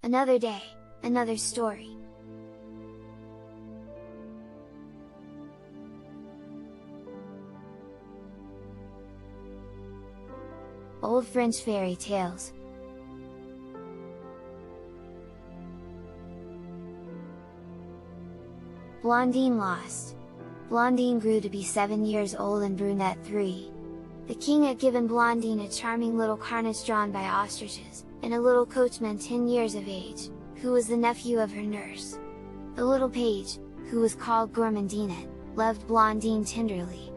Another day, another story. Old French fairy tales. Blondine lost. Blondine grew to be 7 years old and brunette 3. The king had given Blondine a charming little carriage drawn by ostriches, and a little coachman 10 years of age, who was the nephew of her nurse. The little page, who was called Gourmandine, loved Blondine tenderly.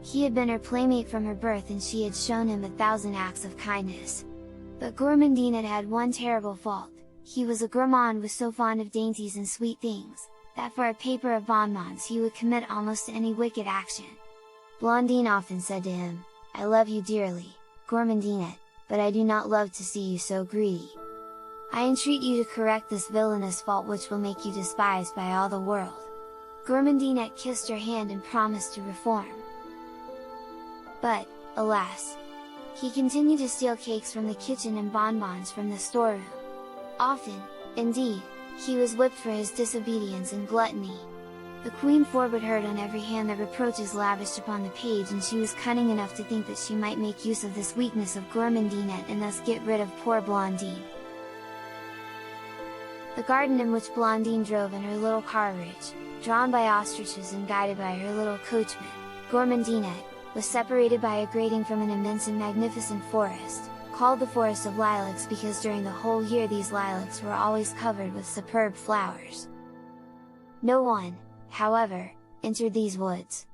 He had been her playmate from her birth and she had shown him 1,000 acts of kindness. But Gourmandine had one terrible fault: he was a gourmand, was so fond of dainties and sweet things, that for a paper of bonbons he would commit almost any wicked action. Blondine often said to him, "I love you dearly, Gourmandine, but I do not love to see you so greedy. I entreat you to correct this villainous fault which will make you despised by all the world." Gourmandine kissed her hand and promised to reform. But, alas! He continued to steal cakes from the kitchen and bonbons from the storeroom. Often, indeed, he was whipped for his disobedience and gluttony. The queen forbade heard on every hand the reproaches lavished upon the page, and she was cunning enough to think that she might make use of this weakness of Gourmandine and thus get rid of poor Blondine. The garden in which Blondine drove in her little carriage, drawn by ostriches and guided by her little coachman, Gourmandine, was separated by a grating from an immense and magnificent forest, called the Forest of Lilacs because during the whole year these lilacs were always covered with superb flowers. No one, however, entered these woods.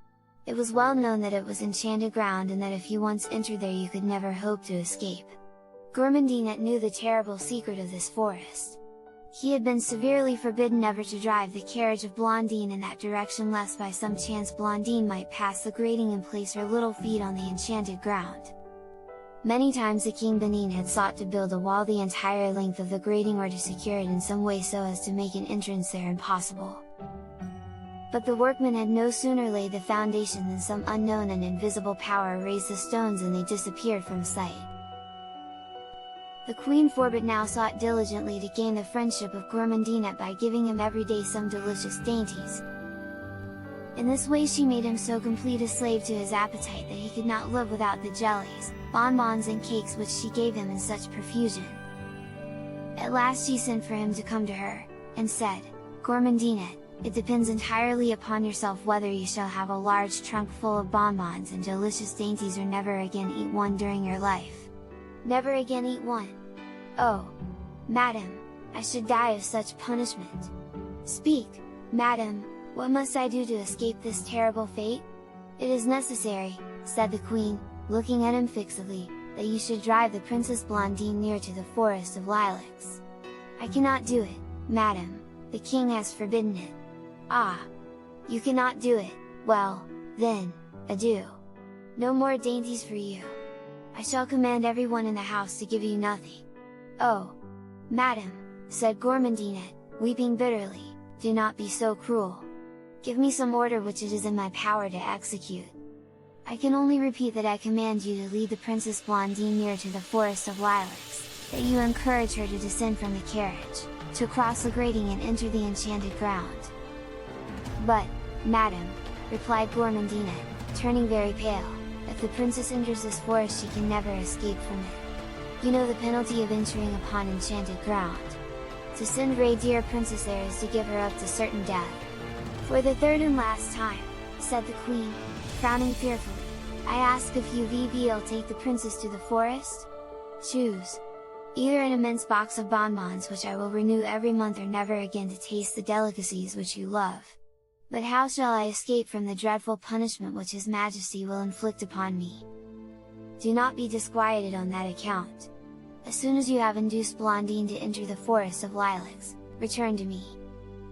It was well known that it was enchanted ground and that if you once entered there you could never hope to escape. Gourmandine knew the terrible secret of this forest. He had been severely forbidden never to drive the carriage of Blondine in that direction lest by some chance Blondine might pass the grating and place her little feet on the enchanted ground. Many times the King Benin had sought to build a wall the entire length of the grating or to secure it in some way so as to make an entrance there impossible. But the workmen had no sooner laid the foundation than some unknown and invisible power raised the stones and they disappeared from sight. The Queen Forbet now sought diligently to gain the friendship of Gourmandine by giving him every day some delicious dainties. In this way she made him so complete a slave to his appetite that he could not live without the jellies, bonbons and cakes which she gave him in such profusion. At last she sent for him to come to her, and said, "Gourmandine, it depends entirely upon yourself whether you shall have a large trunk full of bonbons and delicious dainties or never again eat one during your life." "Never again eat one? Oh! Madam, I should die of such punishment. Speak, madam, what must I do to escape this terrible fate?" "It is necessary," said the queen, looking at him fixedly, "that you should drive the Princess Blondine near to the Forest of Lilacs." "I cannot do it, madam, the king has forbidden it." "Ah! You cannot do it, well, then, adieu! No more dainties for you. I shall command everyone in the house to give you nothing." "Oh! Madam," said Gourmandine, weeping bitterly, "do not be so cruel. Give me some order which it is in my power to execute. I can only repeat that I command you to lead the Princess Blondine near to the Forest of Lilacs, that you encourage her to descend from the carriage, to cross the grating and enter the enchanted ground." "But, madam," replied Gourmandine, turning very pale, "if the princess enters this forest she can never escape from it. You know the penalty of entering upon enchanted ground. To send Ray dear princess there is to give her up to certain death." "For the third and last time," said the queen, frowning fearfully, "I ask if you will take the princess to the forest? Choose! Either an immense box of bonbons which I will renew every month or never again to taste the delicacies which you love. But how shall I escape from the dreadful punishment which His Majesty will inflict upon me? Do not be disquieted on that account. As soon as you have induced Blondine to enter the Forest of Lilacs, return to me.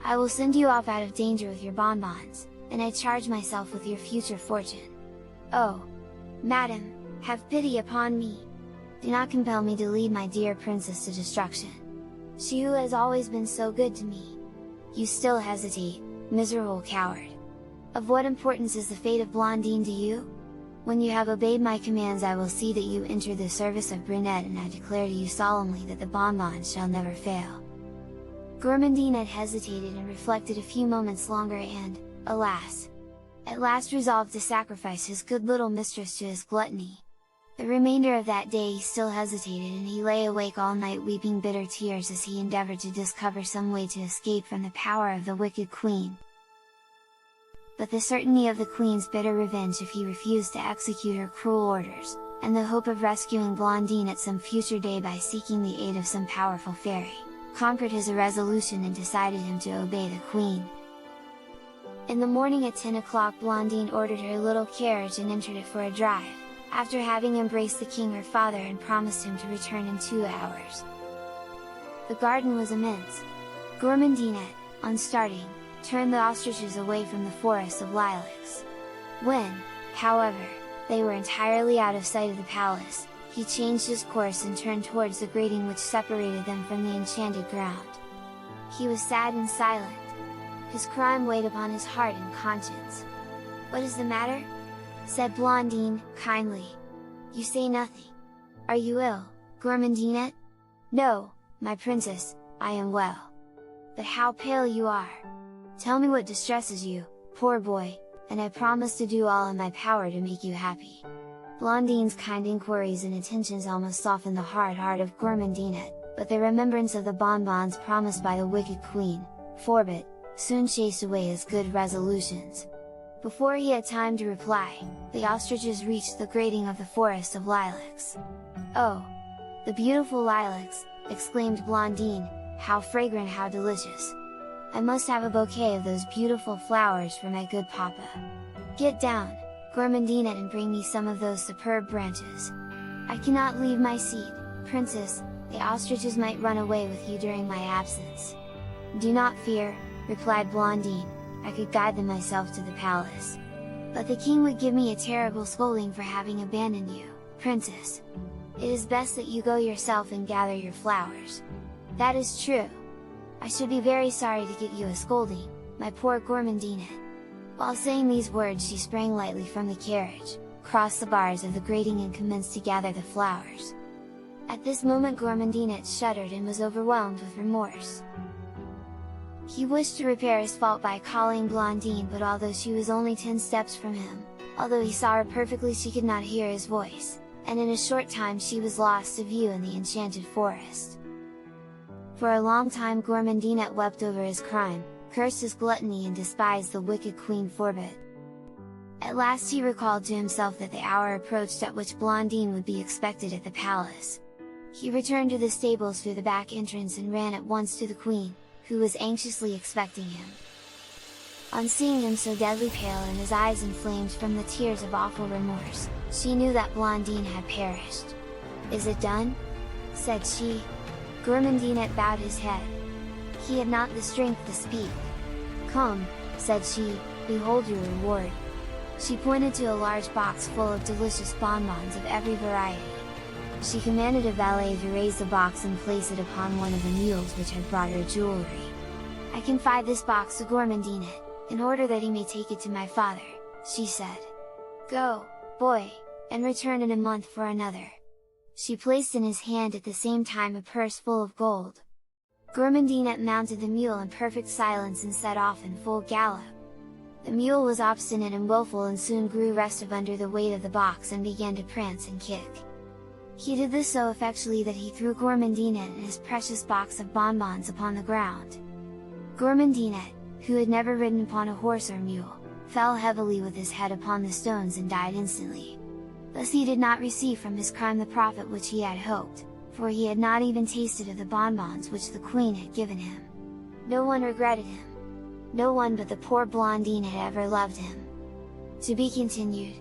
I will send you off out of danger with your bonbons, and I charge myself with your future fortune. Oh! Madam, have pity upon me! Do not compel me to lead my dear princess to destruction. She who has always been so good to me. You still hesitate, miserable coward! Of what importance is the fate of Blondine to you? When you have obeyed my commands I will see that you enter the service of Brunette, and I declare to you solemnly that the bonbons shall never fail." Gourmandine had hesitated and reflected a few moments longer and, alas! At last resolved to sacrifice his good little mistress to his gluttony. The remainder of that day he still hesitated, and he lay awake all night weeping bitter tears as he endeavoured to discover some way to escape from the power of the wicked queen. But the certainty of the queen's bitter revenge if he refused to execute her cruel orders, and the hope of rescuing Blondine at some future day by seeking the aid of some powerful fairy, conquered his irresolution and decided him to obey the queen. In the morning at 10 o'clock Blondine ordered her little carriage and entered it for a drive, after having embraced the king her father and promised him to return in 2 hours. The garden was immense. Gourmandine, on starting, turned the ostriches away from the forest of lilacs. When, however, they were entirely out of sight of the palace, he changed his course and turned towards the grating which separated them from the enchanted ground. He was sad and silent. His crime weighed upon his heart and conscience. "What is the matter?" said Blondine, kindly. "You say nothing. Are you ill, Gourmandine?" "No, my princess, I am well. But how pale you are! Tell me what distresses you, poor boy, and I promise to do all in my power to make you happy." Blondine's kind inquiries and attentions almost softened the hard heart of Gourmandine, but the remembrance of the bonbons promised by the wicked queen, Forbit, soon chased away his good resolutions. Before he had time to reply, the ostriches reached the grating of the forest of lilacs. "Oh! The beautiful lilacs!" exclaimed Blondine, "how fragrant, how delicious! I must have a bouquet of those beautiful flowers for my good papa. Get down, Gourmandine, and bring me some of those superb branches. I cannot leave my seat, princess, the ostriches might run away with you during my absence." "Do not fear," replied Blondine, "I could guide them myself to the palace. But the king would give me a terrible scolding for having abandoned you, princess. It is best that you go yourself and gather your flowers." "That is true. I should be very sorry to give you a scolding, my poor Gourmandine." While saying these words she sprang lightly from the carriage, crossed the bars of the grating and commenced to gather the flowers. At this moment Gourmandine shuddered and was overwhelmed with remorse. He wished to repair his fault by calling Blondine, but although she was only 10 steps from him, although he saw her perfectly, she could not hear his voice, and in a short time she was lost to view in the enchanted forest. For a long time Gourmandine wept over his crime, cursed his gluttony and despised the wicked Queen Forbit. At last he recalled to himself that the hour approached at which Blondine would be expected at the palace. He returned to the stables through the back entrance and ran at once to the queen, who was anxiously expecting him. On seeing him so deadly pale and his eyes inflamed from the tears of awful remorse, she knew that Blondine had perished. "Is it done?" said she. Gourmandine bowed his head. He had not the strength to speak. "Come," said she, "behold your reward." She pointed to a large box full of delicious bonbons of every variety. She commanded a valet to raise the box and place it upon one of the mules which had brought her jewelry. "I confide this box to Gourmandine, in order that he may take it to my father," she said. "Go, boy, and return in a month for another." She placed in his hand at the same time a purse full of gold. Gourmandine mounted the mule in perfect silence and set off in full gallop. The mule was obstinate and willful and soon grew restive under the weight of the box and began to prance and kick. He did this so effectually that he threw Gourmandine and his precious box of bonbons upon the ground. Gourmandine, who had never ridden upon a horse or mule, fell heavily with his head upon the stones and died instantly. Thus he did not receive from his crime the profit which he had hoped, for he had not even tasted of the bonbons which the queen had given him. No one regretted him. No one but the poor Blondine had ever loved him. To be continued.